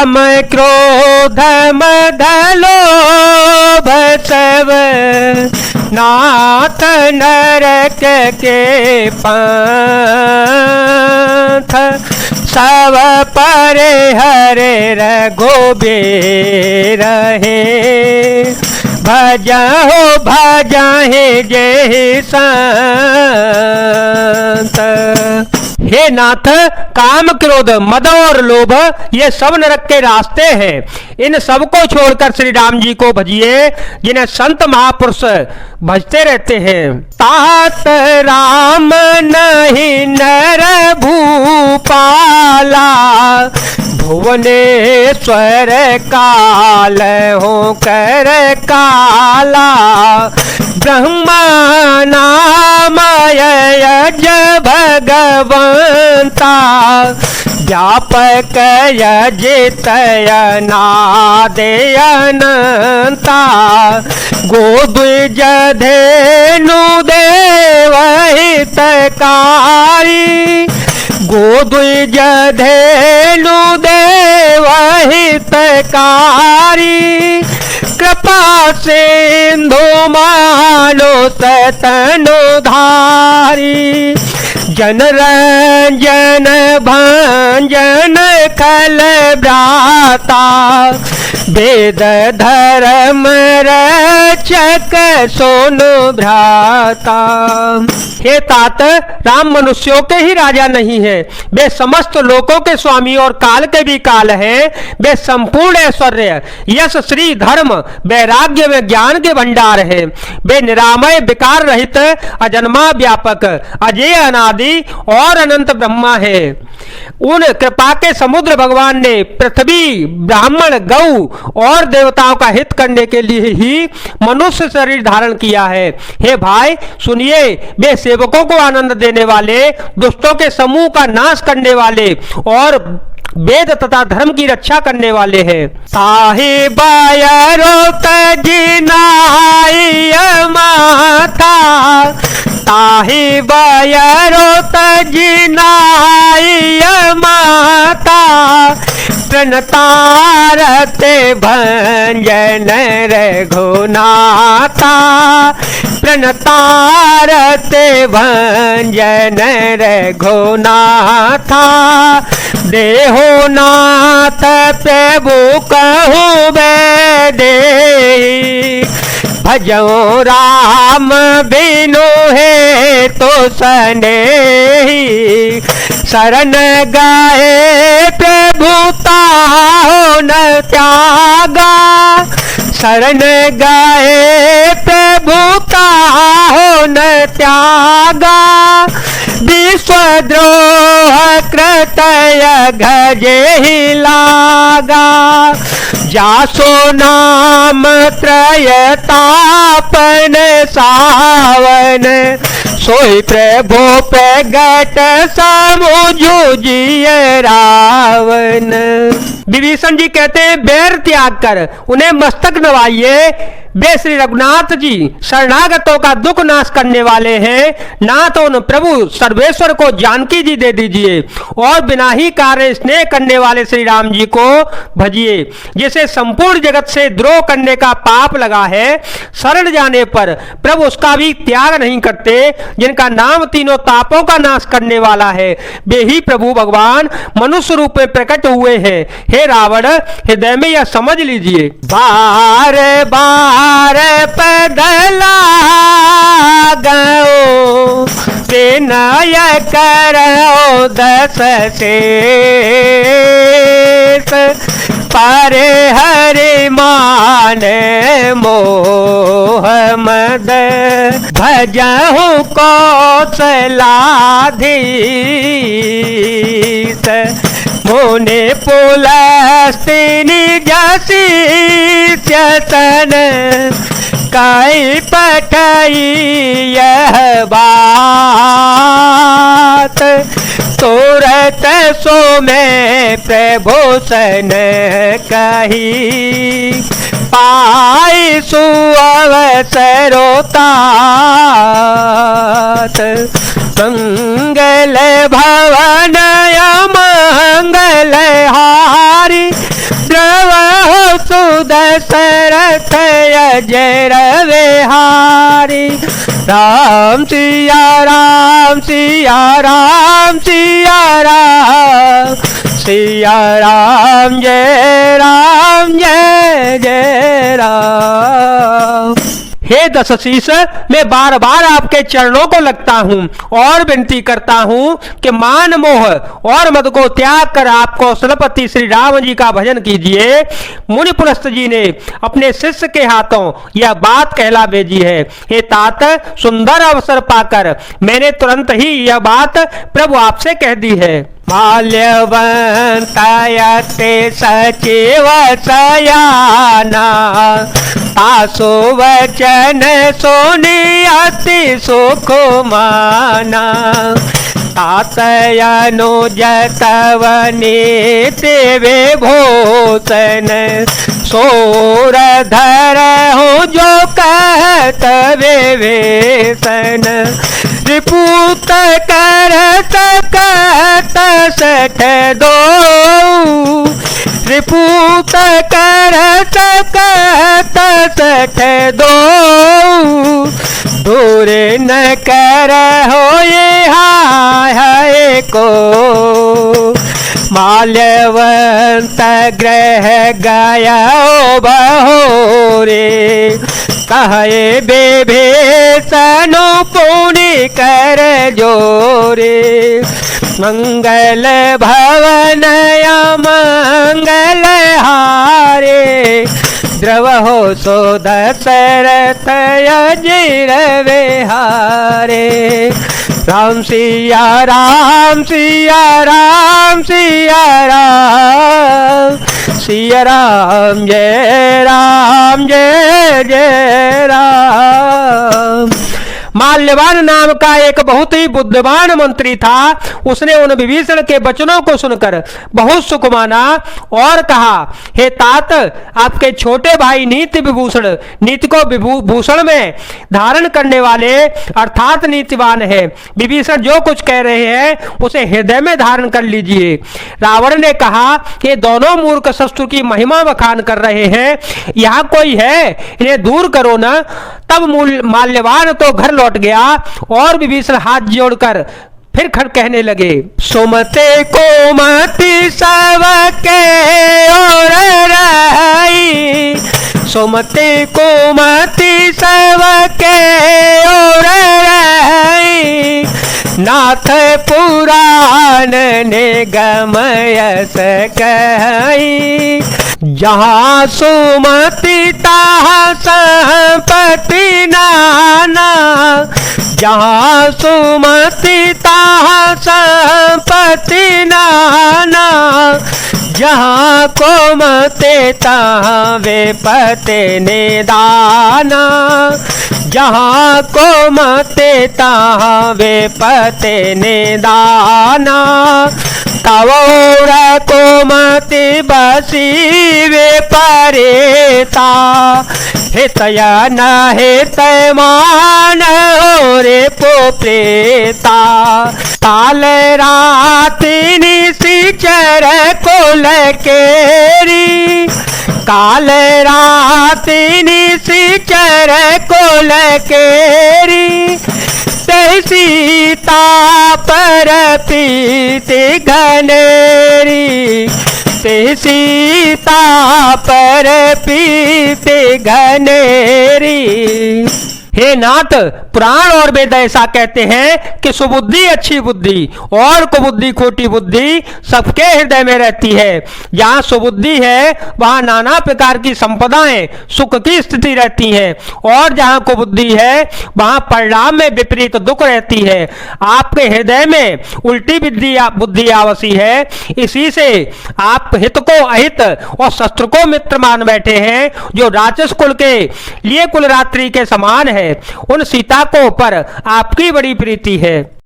काम क्रोध मद लोभ सब नाथ नरक के पंथ सब परे हरे रघुबीर रहे भजहो भजहि जेहि संत। हे नाथ, काम क्रोध मद और लोभ ये सब नरक के रास्ते हैं। इन सब को छोड़कर श्री राम जी को भजिए जिन्हें संत महापुरुष भजते रहते हैं। तात राम नहीं नर भूपाला भुवनेश्वर काल हो कर काला ब्रह्मा नामय यज भगवंता व्यापक यजितय नादय अनंता गोद्विज धेनु देव हितकारी गोद्विज धेनु देव हितकारी कृपा सिंधु मानुष तनुधारी जनरंजन भंजन खल भ्राता वेद धर्म रक्षक सोनु भ्राता। हे तात, राम मनुष्यों के ही राजा नहीं है, वे समस्त लोकों के स्वामी और काल के भी काल हैं। वे संपूर्ण ऐश्वर्य यश श्री धर्म वैराग्य में ज्ञान के भंडार हैं। वे निरामय विकार रहित अजन्मा व्यापक अजय अनादि और अनंत ब्रह्मा है। उन कृपा के समुद्र भगवान ने पृथ्वी ब्राह्मण गौ और देवताओं का हित करने के लिए ही मनुष्य शरीर धारण किया है। हे भाई सुनिए, वे सेवकों को आनंद देने वाले, दुष्टों के समूह का नाश करने वाले और वेद तथा धर्म की रक्षा करने वाले हैं। साहिब तजिनाई माथा ताहि बयरो तजिनाई माता प्रणतारते भंजन रघुनाथा प्रणतारते भंजन रघुनाथा देहो नाथ प्रभु कहु दे भजो राम बिनु है तो सनेही शरण गाए प्रभु ताहो न त्यागा शरण गाए प्रभु ताहो न त्यागा विश्वद्रोह कृतय गजे ही लागा जासो नाम त्रयतापन सावन सोई प्रभु प्रगट समुझो जिय रावण। विभीषण जी कहते हैं बैर त्याग कर उन्हें मस्तक नवाइए। वे श्री रघुनाथ जी शरणागतों का दुख नाश करने वाले हैं। ना तो उन प्रभु सर्वेश्वर को जानकी जी दे दीजिए और बिना ही कार्य स्नेह करने वाले श्री राम जी को भजिए, जिसे संपूर्ण जगत से द्रोह करने का पाप लगा है। शरण जाने पर प्रभु उसका भी त्याग नहीं करते, जिनका नाम तीनों तापों का नाश करने वाला है। वे ही प्रभु भगवान मनुष्य रूप में प्रकट हुए हैं। हे रावण, हृदय में यह समझ लीजिए, बार बार पदला गो विनय करो दस शेष परे हरि मान मोह मद भजहु कौशलाधीश मुनि पुलस्तिनी जसी चतन काई पठई यह बात तुरत सो में प्रभु सन कही पाई सुअवसरोतात मंगल भवन मंगल हारी दशरथ अजर विहारी। राम सिया राम सिया राम सिया राम, सिया राम जय जय राम। हे दशशीष, मैं बार बार आपके चरणों को लगता हूँ और विनती करता हूँ कि मान मोह और मद को त्याग कर आप कौशलपति श्री राम जी का भजन कीजिए। मुनि पुलस्त जी ने अपने शिष्य के हाथों यह बात कहला भेजी है। हे तात, सुंदर अवसर पाकर मैंने तुरंत ही यह बात प्रभु आपसे कह दी है। माल्यवंतयते सचिव सयाना, तासो वचन सुनि अति सुख माना। तातयनुज तवनि देवे भूषण, सोर धर हो जो कहत विभीषण। रिपुत करत कहत सठ दो, रिपुत करत कहत सठ दो। दूर न कर हो ये हाय को, माल्यवंत ग्रह गया बहोरे। कहे विभीषण पुनि कर जोरे, मंगल भवन मंगल हारे। द्रवहो सो दशरथ अजर विहारे। राम सिया राम सिया राम सिया राम, सिया राम जय जय राम। माल्यवान नाम का एक बहुत ही बुद्धिमान मंत्री था। उसने उन विभीषण के वचनों को सुनकर बहुत सुख माना और कहा, हे तात, आपके छोटे भाई नीति विभूषण, नीति को भूषण में धारण करने वाले अर्थात नीतिवान है। विभीषण जो कुछ कह रहे हैं उसे हृदय में धारण कर लीजिए। रावण ने कहा कि दोनों मूर्ख शत्रु की महिमा बखान कर रहे हैं, यहाँ कोई है, इन्हें दूर करो ना। तब माल्यवान तो घर लौट गया और विभीषण हाथ जोड़कर फिर खड़ कहने लगे, सुमते को मति सबके और रही, सुमते को मति सबके और रही। नाथ पुराण निगम यस कही, जहाँ सुमति तहाँ संपत्ति नाना। जहाँ सुमति तहाँ संपत्ति नाना, जहाँ को मते तहाँ विपत्ति निदाना। जहाँ को मते तहाँ विपत्ति निदाना। तवोर को मति बसी विपरीता, हितया न हित मान रे पोप्रेता। ताल राति निशिचर कुल केरी, काल राति निशिचर कुल केरी। सीता पर प्रीति घनेरी, सीता पर प्रीति घनेरी। हे नाथ, पुराण और वेद ऐसा कहते हैं कि सुबुद्धि अच्छी बुद्धि और कुबुद्धि खोटी बुद्धि सबके हृदय में रहती है। जहाँ सुबुद्धि है वहाँ नाना प्रकार की संपदाएं सुख की स्थिति रहती है, और जहाँ कुबुद्धि है वहाँ परिणाम में विपरीत दुख रहती है। आपके हृदय में उल्टी बुद्धि आवसी है, इसी से आप हित को अहित और शत्रु को मित्र मान बैठे हैं, जो राक्षस कुल के लिए कुल रात्रि के समान है। उन सीता को पर आपकी बड़ी प्रीति है।